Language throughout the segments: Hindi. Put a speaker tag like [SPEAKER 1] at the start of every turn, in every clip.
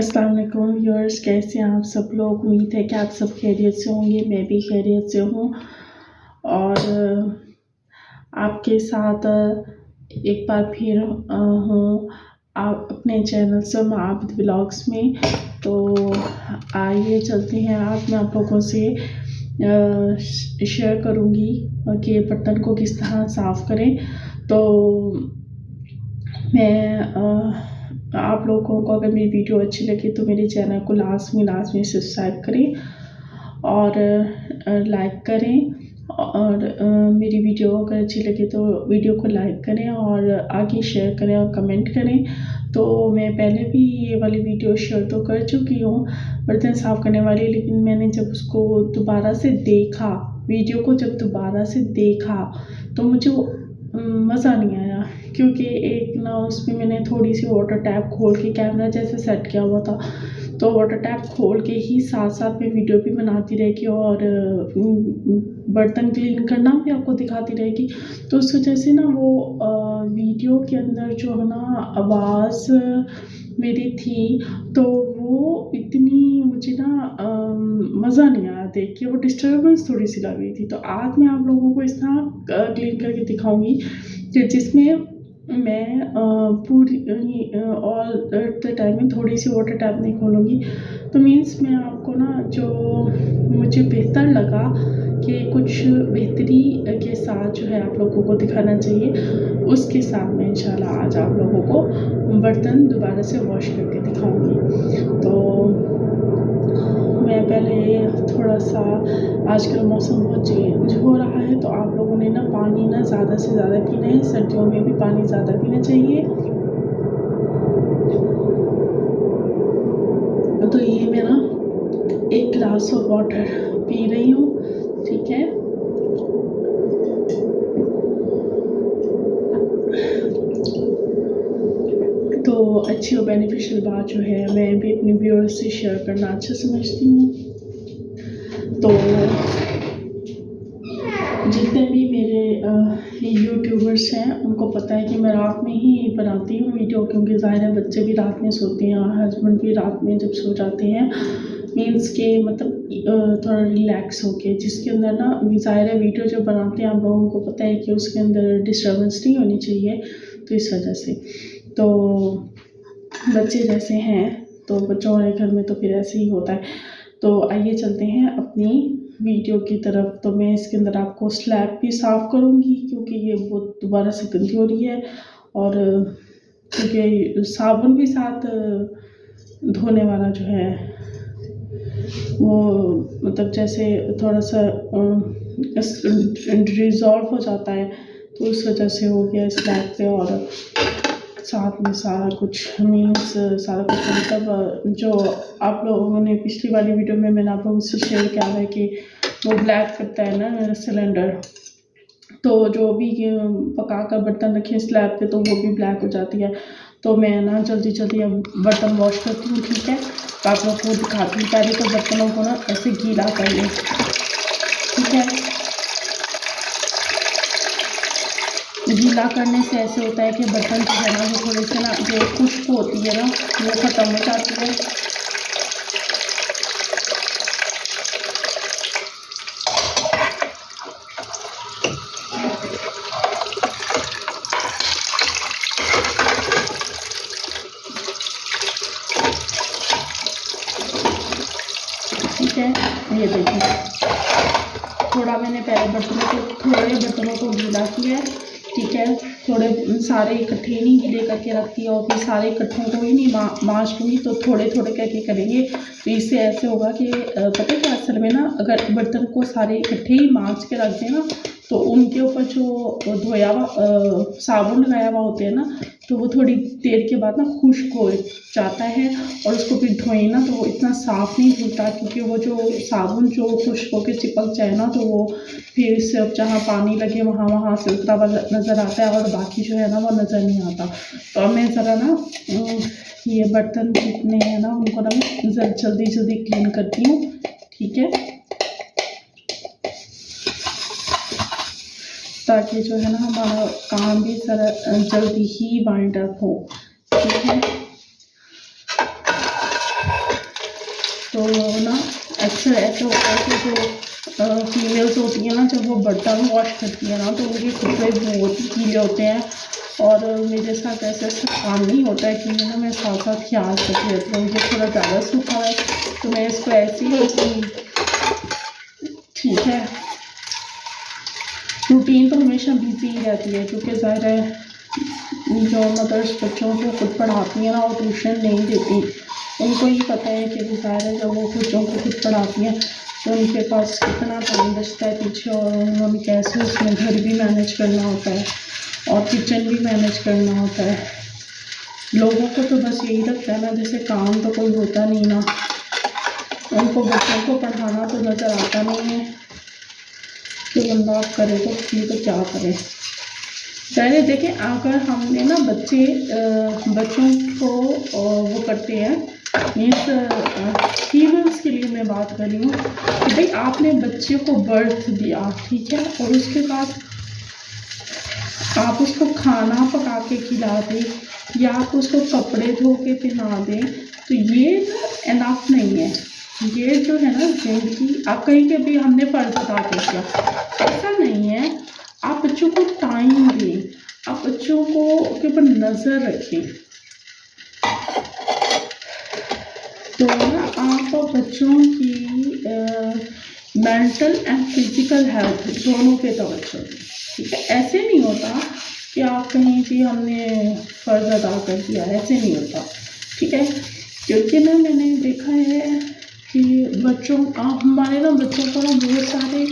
[SPEAKER 1] अस्सलाम वालेकुम व्यूअर्स, कैसे हैं आप सब लोग। उम्मीद है कि आप सब खैरियत से होंगे। मैं भी खैरियत से हूँ और आपके साथ एक बार फिर हूँ आप अपने चैनल सम आबिद व्लॉग्स में। तो आइए चलते हैं। आज मैं आप लोगों से शेयर करूँगी कि बर्तन को किस तरह साफ़ करें। तो मैं आप लोगों को अगर मेरी वीडियो अच्छी लगे तो मेरे चैनल को लाजमी सब्सक्राइब करें और लाइक करें और मेरी वीडियो अगर अच्छी लगे तो वीडियो को लाइक करें और आगे शेयर करें और कमेंट करें। तो मैं पहले भी ये वाली वीडियो शेयर तो कर चुकी हूँ बर्तन साफ़ करने वाली, लेकिन मैंने जब उसको दोबारा से देखा, वीडियो को जब दोबारा से देखा तो मुझे मज़ा नहीं आया, क्योंकि एक ना उसमें मैंने थोड़ी सी वाटर टैप खोल के कैमरा जैसे सेट किया हुआ था, तो वाटर टैप खोल के ही साथ साथ मैं वीडियो भी बनाती रहेगी और बर्तन क्लीन करना भी आपको दिखाती रहेगी। तो उस वजह से ना वो वीडियो के अंदर जो है ना आवाज़ मेरी थी, तो वो इतनी मुझे ना मज़ा नहीं आया देख के, वो डिस्टर्बेंस थोड़ी सी लग रही थी। तो आज मैं आप लोगों को इस तरह क्लीन करके दिखाऊंगी कि जिसमें मैं पूरी ऑल द टाइम में थोड़ी सी वाटर टैप नहीं खोलूँगी। तो मीन्स मैं आपको ना जो मुझे बेहतर लगा कि कुछ बेहतरी के साथ जो है आप लोगों को दिखाना चाहिए, उसके साथ मैं इंशाल्लाह आज आप लोगों को बर्तन दोबारा से वॉश करके दिखाऊंगी। तो मैं पहले थोड़ा सा, आजकल मौसम बहुत चेंज हो रहा है, तो आप लोगों ने ना पानी ना ज़्यादा से ज़्यादा पीना है। सर्दियों में भी पानी ज़्यादा पीना चाहिए। तो ये मैं ना 1 गिलास ऑफ वाटर पी रही हूँ, ठीक है। तो अच्छी और बेनिफिशियल बात जो है मैं भी अपने व्यूअर्स से शेयर करना अच्छा समझती हूँ। तो जितने भी मेरे यूट्यूबर्स हैं उनको पता है कि मैं रात में ही बनाती हूँ वीडियो, क्योंकि ज़ाहिर है बच्चे भी रात में सोते हैं और हस्बैंड भी रात में जब सो जाते हैं, मीन्स के मतलब थोड़ा रिलैक्स होके, जिसके अंदर ना ज़ाहिर है वीडियो जब बनाते हैं आप लोगों को पता है कि उसके अंदर डिस्टर्बेंस नहीं होनी चाहिए। तो इस वजह से तो बच्चे जैसे हैं तो बच्चों वाले घर में तो फिर ऐसे ही होता है। तो आइए चलते हैं अपनी वीडियो की तरफ। तो मैं इसके अंदर आपको स्लैब भी साफ़ करूँगी, क्योंकि ये बहुत दोबारा से गंदी हो रही है और क्योंकि साबुन भी साथ धोने वाला जो है वो मतलब जैसे थोड़ा सा डिज़ॉल्व हो जाता है, तो उस वजह से हो गया स्लैब पे। और साथ में सारा कुछ मीन्स सारा कुछ मतलब जो आप लोगों ने पिछली वाली वीडियो में मैंने आप लोगों से शेयर किया है कि वो ब्लैक करता है ना सिलेंडर, तो जो भी पका कर बर्तन रखे स्लैब पे तो वो भी ब्लैक हो जाती है। तो मैं ना जल्दी अब बर्तन वॉश करती हूँ, ठीक है। तो आप लोग को दिखाती हूँ। पहले तो बर्तनों को ना ऐसे गीला कर लें, ठीक है। गीला करने से ऐसे होता है कि बर्तन जो है ना वो थोड़े से ना जो खुश्क होती है ना वो ख़त्म हो जाती है। ठीक है, ये देखिए थोड़ा मैंने पहले थोड़े बर्तनों को गीला किया है, ठीक है। थोड़े सारे इकट्ठे नहीं गीले करके रखती है और फिर सारे इकट्ठों को ही नहीं मांज लूँगी, तो थोड़े करके करेंगे। तो इससे ऐसे होगा कि पता है क्या, असल में ना अगर बर्तन को सारे इकट्ठे ही मांज के रख दें ना, तो उनके ऊपर जो धोया हुआ साबुन लगाया हुआ होते हैं ना, तो वो थोड़ी देर के बाद ना खुश्क हो जाता है और उसको फिर धोएं ना तो वो इतना साफ़ नहीं धुलता, क्योंकि वो जो साबुन जो खुश्क होकर चिपक जाए ना तो वो फिर से अब जहाँ पानी लगे वहाँ से उतरा हुआ नज़र आता है और बाकी जो है ना वो नज़र नहीं आता। तो अब मैं ज़रा ना ये बर्तन जितने हैं ना उनको ना मैं जल्दी क्लीन करती हूँ, ठीक है, ताकि जो है ना हमारा काम भी जल्दी ही वाइंड अप हो, ठीक है। तो ना अक्सर ऐसा होता है कि जो फीमेल्स होती हैं ना, जब वो बर्तन वॉश करती है ना, तो उनके कपड़े बहुत गीले होते हैं। और मेरे साथ ऐसा काम नहीं होता है कि मैं साथ साथ ख्याल करती रहती हूँ। मुझे थोड़ा ज़्यादा सूखा है तो मैं इसको ऐसे ही ठीक है। रूटीन तो हमेशा बिजी ही रहती है, क्योंकि ज़ाहिर है जो मदर्स बच्चों को खुद पढ़ाती हैं ना, वो ट्यूशन नहीं देती। उनको ही पता है कि ज़ाहिर है जब वो बच्चों को खुद पढ़ाती हैं तो उनके पास कितना टाइम बचता है पीछे, और उन्होंने कैसे उसमें घर भी मैनेज करना होता है और किचन भी मैनेज करना होता है। लोगों को तो बस यही लगता है ना जैसे काम तो कोई होता नहीं ना, उनको बच्चों को पढ़ाना तो नज़र आता नहीं है। तो बंदा करे तो क्या करे। पहले देखें, अगर हमने ना बच्चों को वो करते हैं, मीन्स फीमेल्स के लिए मैं बात कर रही हूँ कि भाई आपने बच्चे को बर्थ दिया, ठीक है, और उसके बाद आप उसको खाना पका के खिला दें या आप उसको कपड़े धो के पहना दें, तो ये इनफ नहीं है। ये जो है ना जिंदगी, आप कहीं के भी हमने फर्ज अदा कर दिया, ऐसा नहीं है। आप बच्चों को टाइम दें, आप बच्चों को के ऊपर नज़र रखें। तो ना आप बच्चों की मेंटल एंड फिजिकल हेल्थ दोनों पे तवज्जो दें, ठीक है। ऐसे नहीं होता कि आप कहीं भी हमने फ़र्ज़ अदा कर दिया, ऐसे नहीं होता, ठीक है। क्योंकि ना मैंने देखा है कि हमारे ना बच्चों को ना बहुत सारे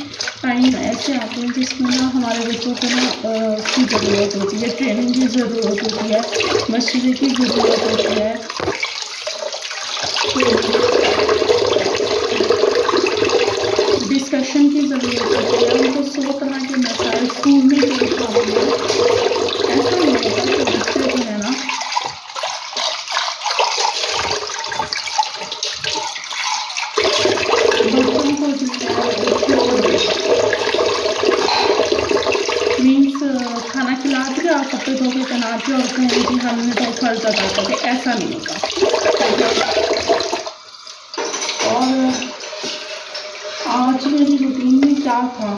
[SPEAKER 1] टाइम ऐसे आते हैं जिसमें ना हमारे बच्चों को ना की ज़रूरत होती है, ट्रेनिंग की ज़रूरत होती है, मशवरे की ज़रूरत होती है। डिस्कशन की ज़रूरत होती है, उनको 100 तरह के मसाइल स्कूल में पेश आते हैं। ऐसा नहीं होता कि बच्चे जो है ना बच्चों को मीन्स खाना खिला दिया, कपड़े धो के पहना दिया और कहीं भी हमने तो फर्ज अदा कर दिया, ऐसा नहीं होता। और आज मेरी रूटीन में क्या था,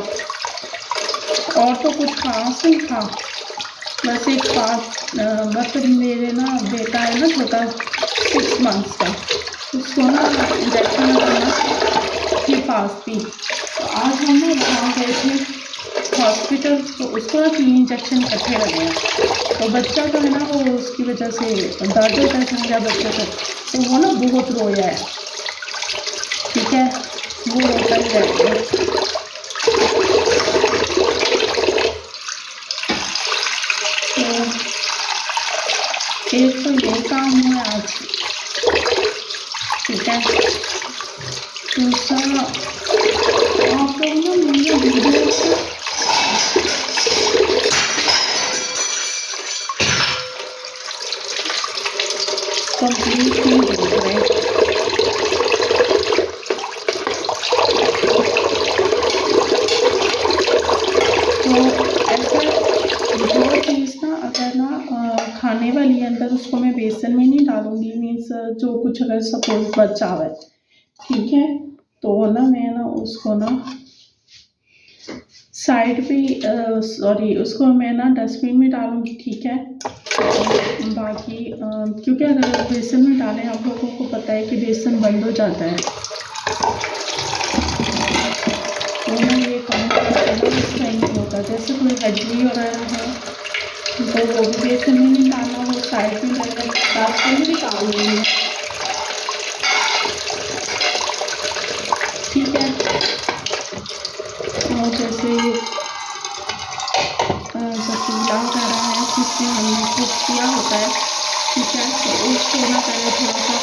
[SPEAKER 1] और तो कुछ खास नहीं था, बस एक बात, मतलब मेरे ना बेटा है ना छोटा 6 मंथ्स का, उसको ना इंजेक्शन लगाना के पास थी। तो आज हम ना वहाँ गए थे हॉस्पिटल, तो उसको ना 3 इंजेक्शन इकट्ठे लगे हैं। तो बच्चा जो है ना वो उसकी वजह से दर्द होता है समझा बच्चे को, तो वो ना बहुत रोया है, ठीक है, वो रोता ही रहता है। तो एक तो ये काम है आज, ठीक है। दूसरा, आप लोग ना मेरे वीडियो को कंप्लीट नहीं देख रहे। तो ऐसा जो चीज़ ना अगर ना खाने वाली है अंदर, उसको मैं बेसन में नहीं डालूँगी, मीन्स जो कुछ अगर सपोज बचा हुआ है, ठीक है, तो ना मैं ना उसको ना साइड पे सॉरी उसको मैं ना डस्टबिन में डालूँगी, ठीक है। बाकी क्योंकि अगर बेसन में डालें, आप लोगों को पता है कि बेसन बंद हो जाता है, तो ना ये काम करना नहीं होता। जैसे कोई हड्डी वगैरह है तो वो भी बेसन में नहीं डालना, वो साइड में डस्टबिन में डाल देंगे, ठीक है। और जैसे पतीला वगैरह है जिसमें हमने कुक किया होता है, ठीक है, तो उसको ना पहले थोड़ा सा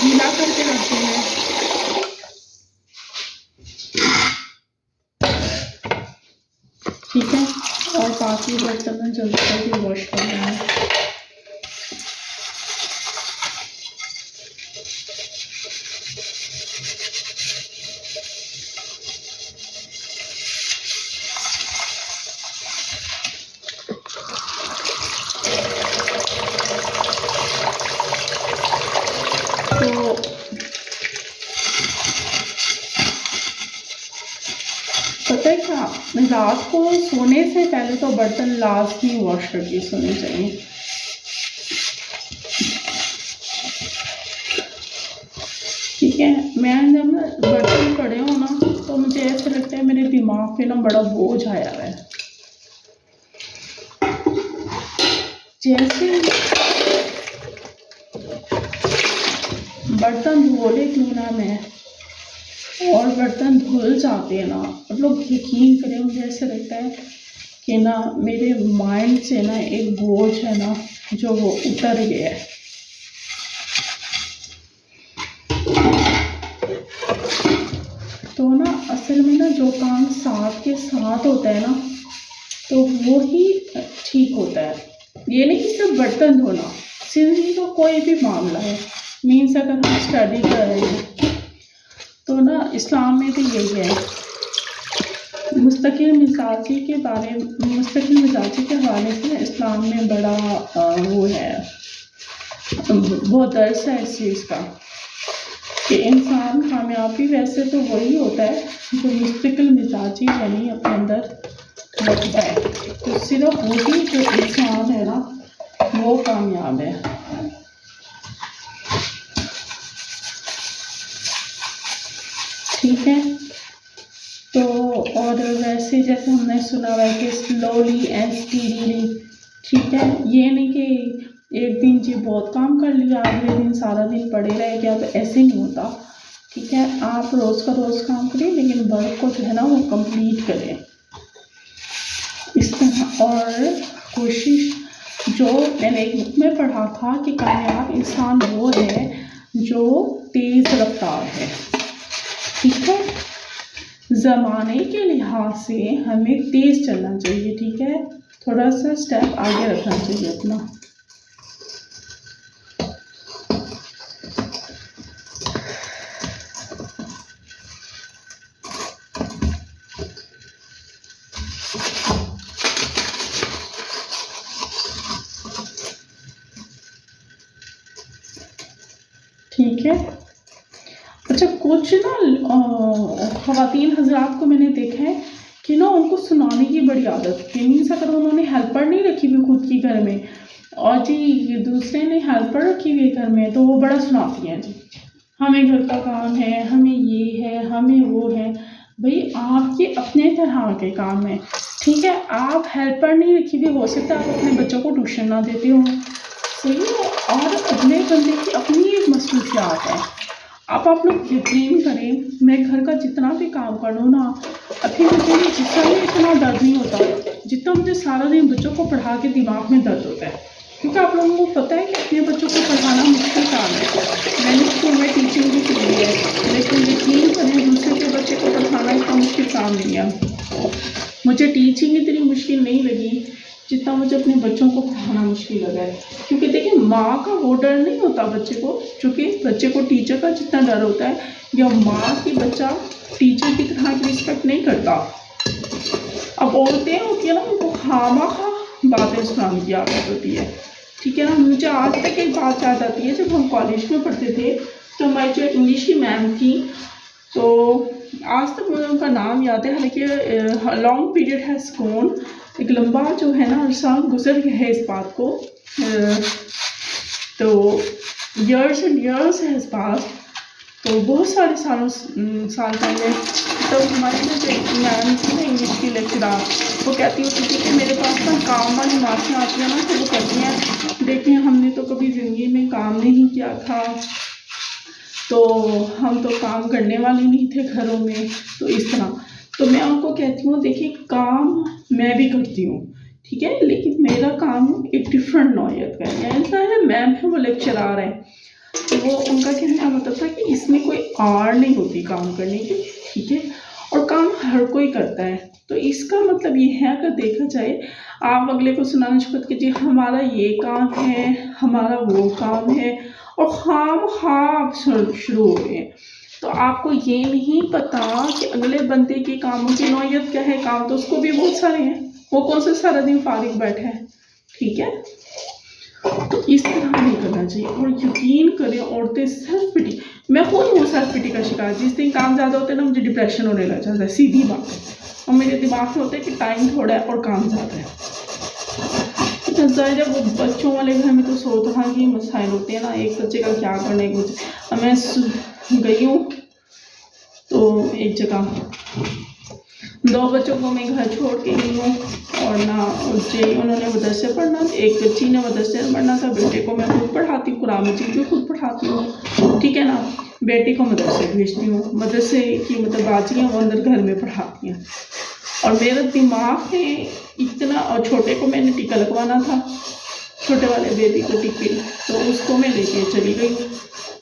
[SPEAKER 1] गीला करके रखते हैं, ठीक है। और बाकी बर्तन जल्दी जल्दी वॉश करना है। रात को सोने से पहले तो बर्तन लाजमी वॉश करके सोने चाहिए। ठीक है, मैं जब बर्तन पड़े हो ना तो मुझे ऐसा लगता है मेरे दिमाग पे ना बड़ा बोझ आया हुआ है। जैसे बर्तन धो लेती हूँ ना मैं, और बर्तन धुल जाते हैं ना, आप लोग यकीन करें, मुझे ऐसा लगता है कि ना मेरे माइंड से ना एक बोझ है ना जो वो उतर गया है। तो ना असल में ना जो काम साथ के साथ होता है ना तो वो ही ठीक होता है। ये नहीं कि सिर्फ बर्तन धोना, जिंदगी का कोई भी मामला है, मीन्स अगर हम स्टडी कर रहे हैं तो ना इस्लाम में भी यही है। मुस्तकिल मिजाजी के हवाले से इस्लाम में बड़ा वो है, बहुत दर्स है इस चीज़ का कि इंसान कामयाबी वैसे तो वही होता है जो मुस्तकिल मिजाजी यानी अपने अंदर रखता है। तो सिर्फ वही जो इंसान है ना वो कामयाब है। ठीक है, तो और वैसे जैसे हमने सुना हुआ है कि स्लोली एंड स्टीडीली, ठीक है, ये नहीं कि एक दिन जी बहुत काम कर लिया अगले दिन सारा दिन पड़े रह गया, तो ऐसे नहीं होता। ठीक है, आप रोज़ का रोज़ काम करें लेकिन वर्क को जो है ना वो कंप्लीट करें इस तरह। और कोशिश, जो मैंने एक बुक में पढ़ा था कि कामयाब इंसान वो है जो तेज़ रफ्तार है। ठीक है, ज़माने के लिहाज से हमें तेज़ चलना चाहिए। ठीक है, थोड़ा सा स्टेप आगे रखना चाहिए अपना। ठीक है, अच्छा, कुछ ना ख़वातीन हज़रात को मैंने देखा है कि ना उनको सुनाने की बड़ी आदत है। मीन्स अगर उन्होंने हेल्पर नहीं रखी हुई खुद की घर में और जी दूसरे ने हेल्पर रखी हुई घर में तो वो बड़ा सुनाती हैं जी, हमें घर का काम है, हमें ये है, हमें वो है। भाई आपके अपने तरह के काम है। ठीक है, आप हेल्पर नहीं रखी हुई, हो सकता है आप अपने बच्चों को ट्यूशन ना देते हो, सही है, और अपने बंदे की अपनी एक मसरूफियात है। आप लोग यकीन करें, मैं घर का जितना भी काम कर लूँ ना, अभी मुझे जितना भी इतना दर्द नहीं होता जितना मुझे सारा दिन बच्चों को पढ़ा के दिमाग में दर्द होता है। क्योंकि आप लोगों को पता है कि अपने बच्चों को पढ़ाना मुश्किल काम है। मैंने स्कूल में टीचिंग भी की है, लेकिन यकीन करें दूसरे के बच्चे को पढ़ाना इतना मुश्किल काम नहीं है। मुझे टीचिंग इतनी मुश्किल नहीं लगी जितना मुझे अपने बच्चों को पढ़ाना मुश्किल लगा है। क्योंकि देखिए, माँ का वो डर नहीं होता बच्चे को, चूँकि बच्चे को टीचर का जितना डर होता है, या माँ की बच्चा टीचर की तरह की रिस्पेक्ट नहीं करता। अब औरतें होती है ना, उनको खामखा बातें सुनाने की आदत होती है। ठीक है ना, मुझे आज तक एक बात याद आती है, जब हम कॉलेज में पढ़ते थे तो हमारी जो इंग्लिश की मैम थी, तो आज तक मुझे उनका नाम याद है, हालांकि लॉन्ग पीरियड हैज़ गॉन, एक लंबा जो है ना अरसा गुजर गया है इस बात को, तो ईयर्स एंड ईयर्स हैज़ पास, तो बहुत सारे साल पहले, तो हमारी जो मैम थी ना इंग्लिश की लेक्चरर, वो कहती होती थी कि मेरे पास ना काम वाली मासियाँ आती हैं ना, तो वो कहती हैं देखिए हमने तो कभी ज़िंदगी में काम नहीं किया था, तो हम तो काम करने वाले नहीं थे घरों में, तो इस तरह। तो मैं उनको कहती हूँ देखिए, काम मैं भी करती हूँ, ठीक है, लेकिन मेरा काम एक डिफरेंट नौयत का है। ऐसा है मैम है, वो लेक्चरर है, तो वो उनका कहना मतलब था कि इसमें कोई आड़ नहीं होती काम करने की, ठीक है, और काम हर कोई करता है। तो इसका मतलब ये है, अगर देखा जाए, आप अगले को सुनाना शुरू कीजिए हमारा ये काम है, हमारा वो काम है, और खाम शुरू हो गए। तो आपको ये नहीं पता कि अगले बंदे के कामों की नौयत क्या है। काम तो उसको भी बहुत सारे हैं, वो कौन से सारा दिन फारिग बैठे हैं। ठीक है, तो इस तरह नहीं करना चाहिए। और यकीन करें, औरतें सेल्फ पिटी, मैं खुद हूँ सेल्फ पिटी का शिकार। जिस दिन काम ज़्यादा होता है ना, मुझे डिप्रेशन होने लग जाता है, सीधी बात है। और मेरे दिमाग में होता है कि टाइम थोड़ा है और काम ज़्यादा है। तो ज़ाहिर है वो बच्चों वाले घर में तो 100 तरह की मसाइल होते हैं ना, एक बच्चे का क्या करना है कुछ। अब मैं गई हूँ तो एक जगह 2 बच्चों को मैं घर छोड़ के गई हूँ और ना जी उन्होंने मदरसे पढ़ना, एक बच्ची ने मदरसे पढ़ना था, बेटे को मैं खुद पढ़ाती हूँ, कुरान मजीद भी खुद पढ़ाती हूँ, ठीक है ना। बेटी को मदरसे भेजती हूँ, मदरसे की मतलब बाजियाँ वो अंदर घर में पढ़ाती हैं। और मेरे दिमाग में इतना, और छोटे को मैंने टीका लगवाना था, छोटे वाले बेबी को टिके, तो उसको मैं लेके चली गई।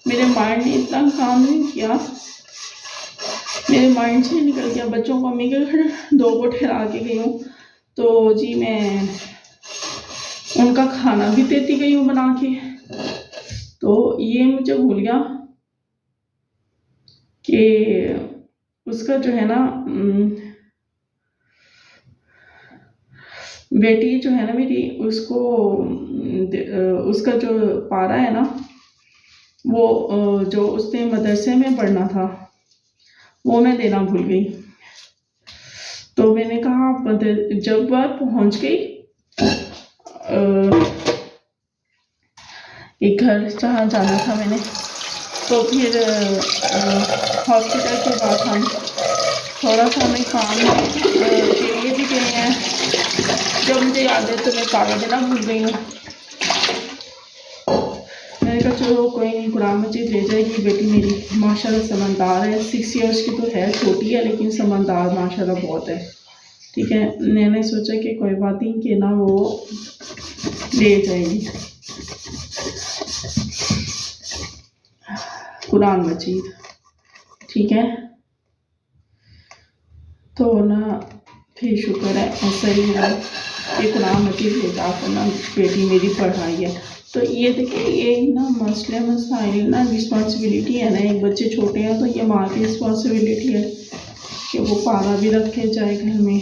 [SPEAKER 1] मेरे माइंड ने इतना काम नहीं किया, मेरे माइंड से निकल गया। बच्चों को अम्मी के घर 2 को ठहरा के गई हूँ, तो जी मैं उनका खाना भी देती गई हूँ बना के। तो ये मुझे भूल गया कि उसका जो है ना बेटी जो है ना मेरी, उसको उसका जो पारा है ना, वो जो उसने मदरसे में पढ़ना था वो मैं देना भूल गई। तो मैंने कहा जब वह पहुंच गई एक घर जहाँ जाना था मैंने, तो फिर हॉस्पिटल के बाद हम थोड़ा सा हमें काम के लिए भी गए हैं। जब मुझे याद है तो मैं पारा देना भूल गई हूँ। मैंने कहा चलो कोई नहीं, कुरान मजीद ले जाएगी बेटी मेरी, माशाल्लाह समझदार है, 6 इयर्स की तो है, छोटी है लेकिन समझदार माशाल्लाह बहुत है, ठीक है। मैंने सोचा कि कोई बात नहीं कि ना वो ले जाएगी कुरान मजीद, ठीक है। तो ना फिर शुक्र है ऐसा ही हुआ कि कुरान मजीद ले जाकर ना बेटी मेरी पढ़ाई है। तो ये देखिए, ये ना मसले मसाइल ना रिस्पॉन्सिबिलिटी है ना, एक बच्चे छोटे हैं तो ये माँ की रिस्पॉन्सिबिलिटी है कि वो पारा भी रखे जाए घर में।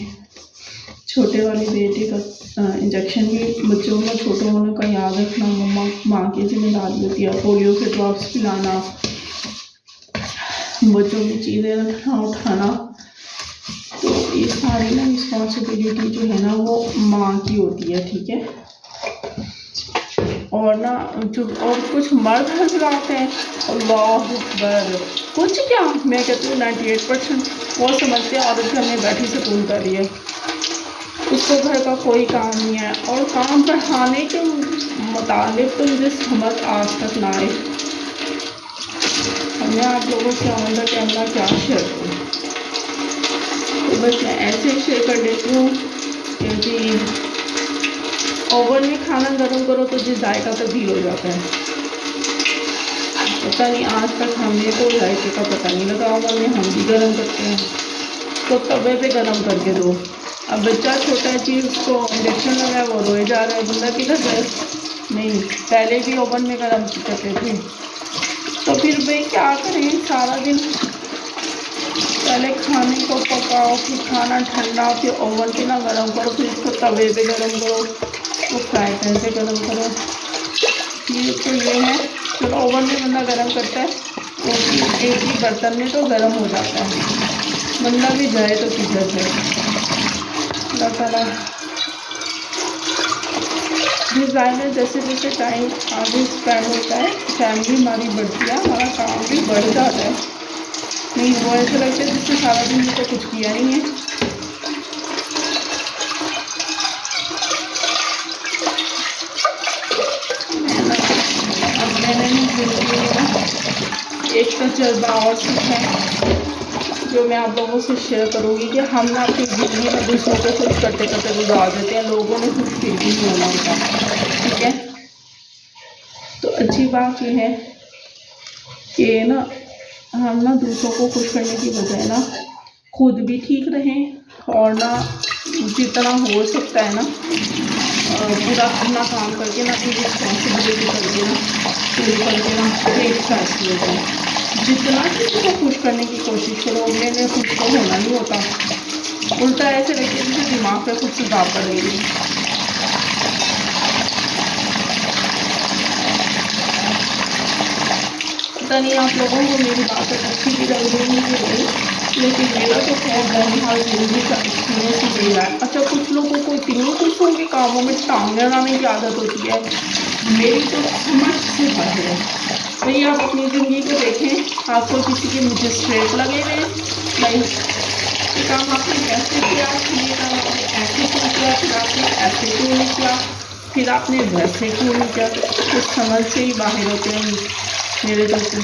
[SPEAKER 1] छोटे वाले बेटे का इंजेक्शन भी बच्चों में छोटे होने का याद रखना मम्मा माँ की जिम्मेदारी होती है। पोलियो के ड्रॉप्स पिलाना, बच्चों की चीज़ें रखना उठाना, तो ये सारी ना रिस्पॉन्सिबिलिटी जो है ना वो माँ की होती है, ठीक है। और ना जो और कुछ मर्द हजरात हैं, अल्लाह अकबर, कुछ क्या मैं कहती हूँ 98% वो समझते हैं औरत घर में बैठी सुकून कर रही है, उसको घर का कोई काम नहीं है। और काम बढ़ाने के मुताबिक तो मुझे समझ आज तक ना आए। मैं आप लोगों से ऑन द कैमरा क्या शेयर करूँ, तो बस मैं ऐसे शेयर कर देती हूँ क्योंकि ओवन में खाना गर्म करो तो जिस जायका तब्दील हो जाता है। पता नहीं आज तक हमने तो जायके का पता नहीं लगा। ओवन में हम भी गर्म करते हैं, तो तवे पे गर्म करके दो। अब बच्चा छोटा है जी, उसको इंजेक्शन लगा है, वो रोए जा रहा है, बंदा किधर जाए। नहीं, पहले भी ओवन में गर्म करते थे, तो फिर भाई क्या करें, सारा दिन पहले खाने को पकाओ, फिर खाना ठंडा, फिर ओवन पे ना गर्म करो, फिर इसको तवे पे गर्म करो, तो फ्राई पैन पे गर्म करो। ये तो ये है, चलो ओवन में बंदा गर्म करता है तो एक ही बर्तन में तो गर्म हो जाता है, बंदा भी जाए तो किधर जाए। अल्लाह ताला डिज़ाइनर जैसे जैसे टाइम आगे स्पेंड होता है, फैमिली हमारी बढ़ती है, हमारा काम भी बढ़ जाता है। नहीं वो ऐसा लगता है जिससे सारा दिन तो कुछ किया नहीं है। अब मैंने एक तजुर्बा और सीखा है जो मैं आप लोगों से शेयर करूँगी कि हम ना अपनी ज़िंदगी में दूसरों को खुश करते करते गुजार देते हैं, लोगों ने खुश फिर भी नहीं होना होता, ठीक है। तो अच्छी बात यह है कि ना हम ना दूसरों को खुश करने की बजाय ना खुद भी ठीक रहें और ना जितना हो सकता है ना पूरा अपना काम करके ना अपनी रिस्पॉन्सिबिलिटी करके ना पूरी करके ना एक साथ ले जाए। जितना किसी को खुश करने की कोशिश करो, मैंने खुद को होना नहीं होता, उल्टा ऐसे लगे जैसे दिमाग पे खुद से दाब पड़ रही है। पता नहीं आप लोगों को मेरी बात अच्छी भी लग रही है। लेकिन मेरा तो खैर बहरहाल ज़िंदगी का एक्सपीरियंस ही यही रहा है। अच्छा, कुछ लोगों को इतनी दूसरों के कामों में टांग अड़ाने की आदत होती है, मेरी तो समझ से बाहर है। भाई आप अपनी ज़िंदगी को देखें, आपको किसी के मजिस्ट्रेट लगे हुए हैं? नहीं, ये काम आपने कैसे किया, ये काम आपने ऐसे क्यों किया, फिर आपने ऐसे क्यों नहीं किया, फिर आपने वैसे क्यों नहीं किया, कुछ समझ से ही बाहर होते हैं मेरे जैसे।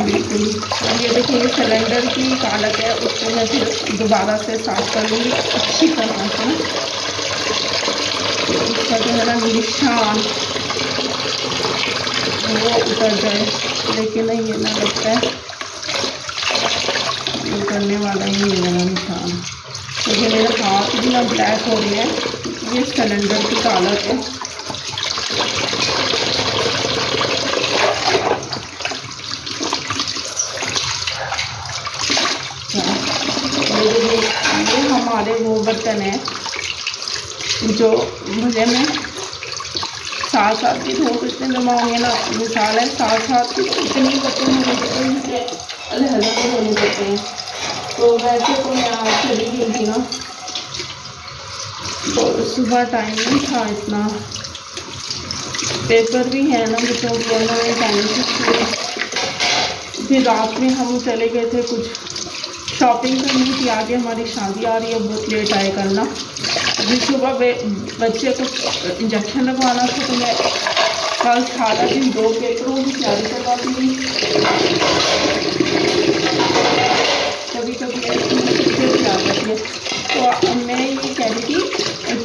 [SPEAKER 1] बिल्कुल। अब ये देखिए, ये सिलेंडर की कालक है, उसको मैं फिर दोबारा से साफ कर लूँगी अच्छी तरह से, इसका जो है ना निशान वो उतर जाए, लेकिन ये ना लगता है उतरने वाला ही नहीं है मेरा निशान। तो ये मेरे हाथ भी ना ब्लैक हो रहे हैं, ये सिलेंडर की कालक है। ये हमारे वो बर्तन हैं जो मुझे में साथ की धो कितने जमा होंगे ना, मिसाल है साथ की तो इतनी बर्तन होने देते हैं जिसे अलग होने देते हैं। तो वैसे तो मैं आज चली गई थी ना, तो सुबह टाइम नहीं था इतना, पेपर भी है ना बच्चों की, उन्होंने टाइम से फिर रात में हम चले गए थे कुछ शॉपिंग करनी थी, आगे हमारी शादी आ रही है, बहुत लेट आए करना। अभी सुबह बच्चे को इंजेक्शन लगवाना था, तो मैं कल सारा दिन 2 पेपरों की तैयारी करवाती थी। कभी कभी ऐसी मुश्किल आ जाती है। तो मैं ये कह रही थी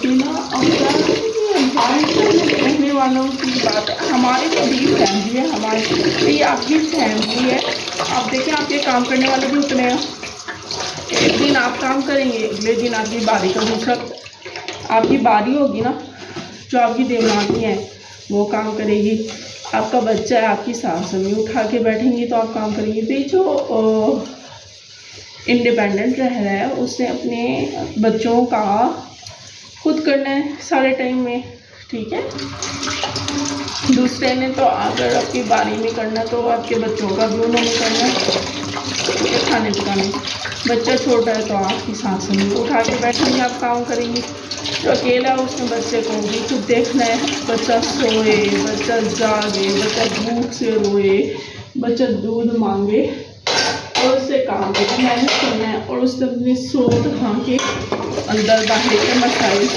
[SPEAKER 1] कि ना रहने वालों की बात है, हमारी तो बड़ी फैमिली है, हमारी ये आपकी फैमिली है। आप देखें, आपके काम करने वाले भी उतने हैं, एक दिन आप काम करेंगे, अगले दिन आपकी बारी का दूसरा आपकी बारी होगी ना, जो आपकी देवरानी है वो काम करेगी, आपका बच्चा है, आपकी सास अम्मी उठा के बैठेंगी तो आप काम करेंगी। तो जो इंडिपेंडेंट रह रहा है उसने अपने बच्चों का खुद करना है सारे टाइम में, ठीक है। दूसरे ने तो अगर आपकी बारी में करना तो आपके बच्चों का भी उन्होंने करना है, खाने पकाने। बच्चा छोटा है तो आपकी सास अम्मी उठा के बैठेंगे, आप काम करेंगी। जो अकेला है उसने बच्चे को भी खुद देखना है, बच्चा सोए, बच्चा जागे, बच्चा भूख से रोए, बच्चा दूध मांगे, और उससे काम करके मैनेज करना है, और उससे अपनी सोच खा के अंदर बाहर के मसाइल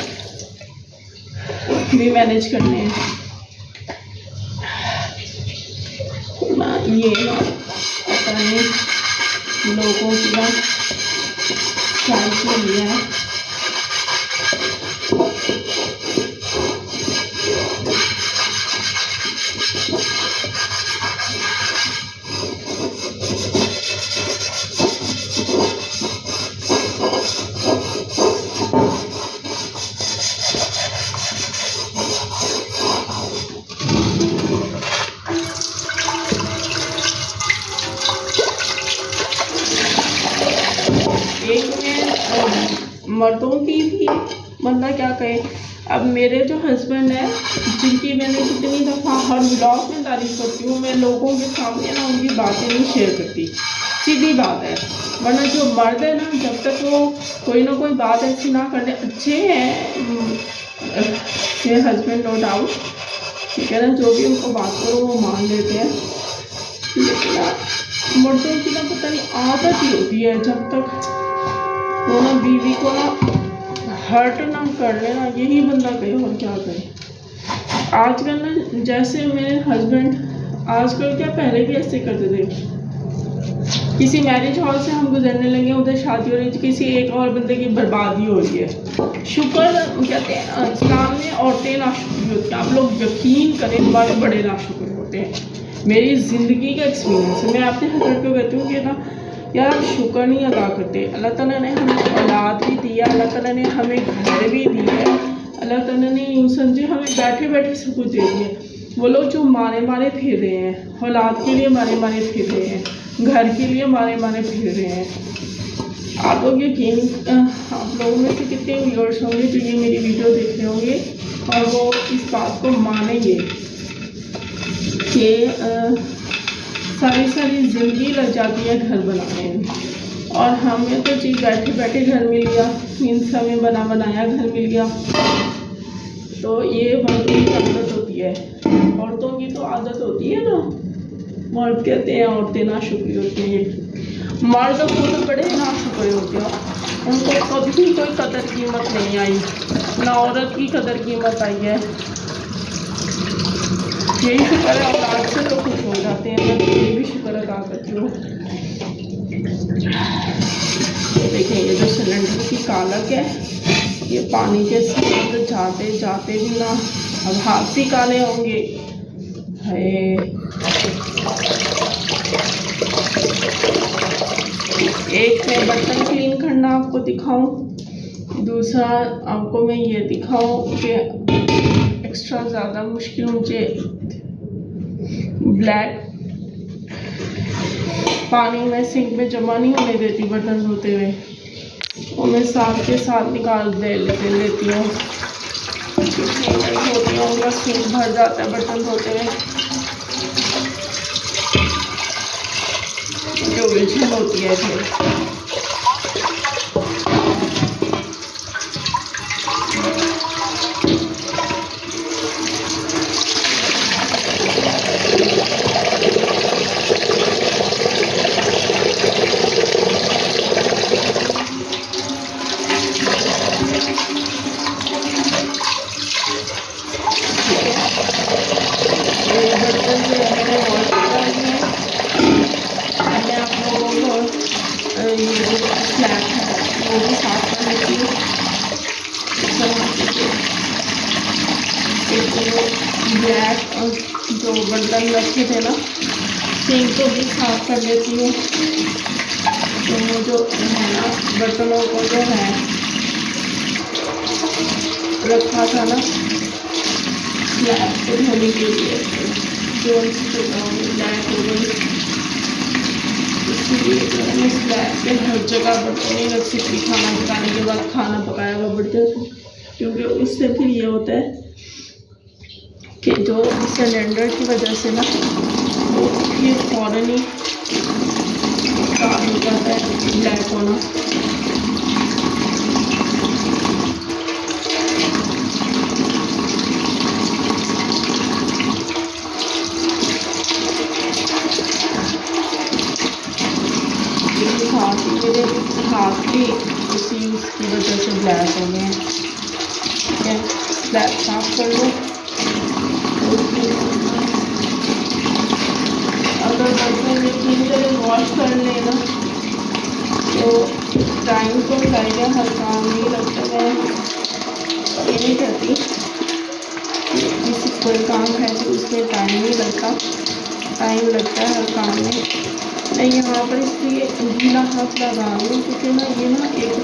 [SPEAKER 1] भी मैनेज करने हैं ना। ये ना पता नहीं लोगों की ना क्या लिया है। मर्दों की भी बंदा क्या कहे। अब मेरे जो हस्बैंड है, जिनकी मैंने कितनी दफ़ा हर व्लॉग में तारीफ करती हूँ, मैं लोगों के सामने ना उनकी बातें नहीं शेयर करती, सीधी बात है। वरना जो मर्द है ना, जब तक वो कोई ना कोई बात ऐसी ना करने, अच्छे हैं मेरे हस्बैंड नो डाउट, ठीक है ना, जो भी उनको बात करो वो मान लेते हैं, लेकिन मर्दों की ना पता नहीं आदत ही होती है, जब तक वो ना बीवी को ना हर्ट ना कर लेना, यही बंदा कहे और क्या कहे। आजकल ना जैसे मेरे हस्बैंड आजकल क्या पहले भी ऐसे करते थे, किसी मैरिज हॉल से हम गुजरने लगे, उधर शादी हो रही थी, किसी एक और बंदे की बर्बादी हो रही है। शुक्र कहते हैं इस्लाम में औरतें नाशुक्र होती हैं, आप लोग यकीन करें बड़े बड़े नाशुक्र होते हैं। मेरी ज़िंदगी का एक्सपीरियंस है, मैं अपने हस्बैंड को कहती हूँ कि ना यार आप शुक्र नहीं अदा करते। अल्लाह ताला ने हमें औलाद भी दिया, अल्लाह ताला ने हमें घर भी दिया, अल्लाह ताला ने यूँ समझे हमें बैठे बैठे सब कुछ दे दिया। वो लोग जो मारे मारे फिर रहे हैं, औलाद के लिए मारे मारे फिर रहे हैं, घर के लिए मारे मारे फिर रहे हैं। आप लोग यकीन, आप लोगों में से कितने व्यूअर्स होंगे जो ये मेरी वीडियो देख रहे होंगे और वो इस बात को मानेंगे कि सारी ज़िंदगी लग जाती है घर बनाने में, और हमें तो जी बैठे बैठे घर मिल गया, मीन्स हमें बना बनाया घर मिल गया। तो ये मर्दों की आदत होती है, औरतों की तो आदत होती है ना। मर्द कहते हैं औरतें ना शुक्री होती हैं, मर्द खुद बड़े ना शुक्रे होते हैं। उनको कभी कोई कदर कीमत नहीं आई, ना औरत की कदर कीमत आई है। यही शुक्र है औलाद से तो खुश हो जाते हैं, मैं ये भी शुक्र अदा करती हूँ। देखें ये जो सिलेंडर की कालक है, ये पानी के साथ जाते जाते भी ना अब हाथ ही काले होंगे। है एक मैं बर्तन क्लीन करना आपको दिखाऊं, दूसरा आपको मैं ये दिखाऊं कि एक्स्ट्रा ज़्यादा मुश्किल मुझे ब्लैक पानी में सिंक में जमा नहीं होने देती बर्तन धोते हुए, वो मैं साथ के साथ निकाल लेती हूँ। धोती हूँ बस सिंक भर जाता है बर्तन धोते हुए, जो उलझन होती है फिर। बर्तन जो है मैंने वॉश करा है, मैं आप लोगों को ये जो स्लैब है वो भी साफ कर लेती हूँ। ब्लैक जो बर्तन रखे थे ना, सिंक को भी साफ कर लेती हूँ। तो वो जो है ना बर्तनों को जो है रखा था ना स्लैब को धोने के लिए, जो ब्लैक हो गई, इसलिए जो है मैं स्लैब के हर जगह बर्तन नहीं रख सकती खाना पकाने के बाद, खाना पकाया हुआ बर्तन, क्योंकि उससे फिर ये होता है कि जो सिलेंडर की वजह से ना वो फिर फ़ौरन ही स्टार्ट हो जाता है ब्लैक होना। मेरे हाथ भी उसी उसकी वजह से ब्लैक हो गए हैं। ठीक है, स्लैब साफ कर लो। अगर बर्तन में 3 तरह वॉश कर लेना तो टाइम तो लगेगा, हर काम नहीं लगता। मैं ये नहीं कहती किसी कोई काम है तो उसमें टाइम नहीं लगता, टाइम लगता है हर काम में। मैं यहाँ पर इसलिए गीला हाथ लगा रही हूँ क्योंकि ना ये ना एक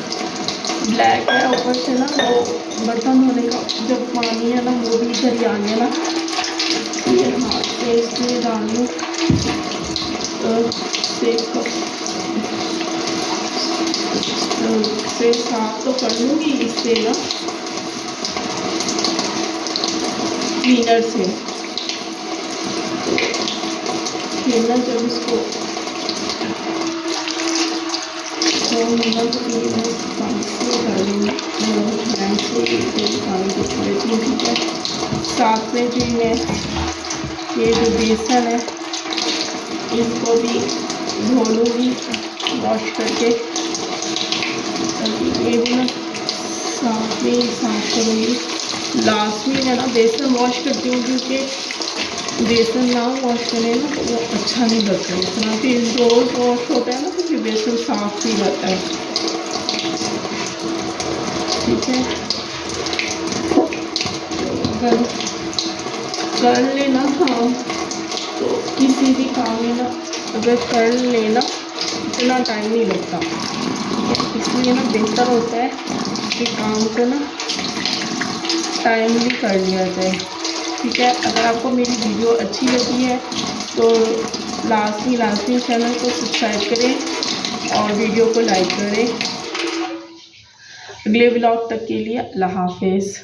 [SPEAKER 1] ब्लैक है, ऊपर से ना वो बर्तन धोने का जब पानी है ना वो भी इधर ही आ गया ना, ये हाथ से इसलिए डाल लूँ से साफ तो कर लूँगी इससे ना क्लीनर से। फिर ना जब इसको साथ में भी मैं ये जो बेसन है इसको भी धो लूँगी वॉश करके, ये भी ना साथ में साफ करूँगी। लास्ट में मैं ना बेसन वॉश करती हूँ क्योंकि बेसन ना वॉश करें ना तो वो अच्छा नहीं लगता इतना, फिर रोज़ वॉश होता है ना तो फिर बेसन साफ ही रहता है। ठीक है, अगर कर लेना हाँ तो किसी भी काम में ना अगर कर लेना इतना टाइम नहीं लगता, इसलिए ना बेहतर होता है कि काम को ना टाइम भी कर लिया जाए। ठीक है, अगर आपको मेरी वीडियो अच्छी लगी है तो लाजमी चैनल को सब्सक्राइब करें और वीडियो को लाइक करें। अगले व्लॉग तक के लिए अल्लाह हाफिज़।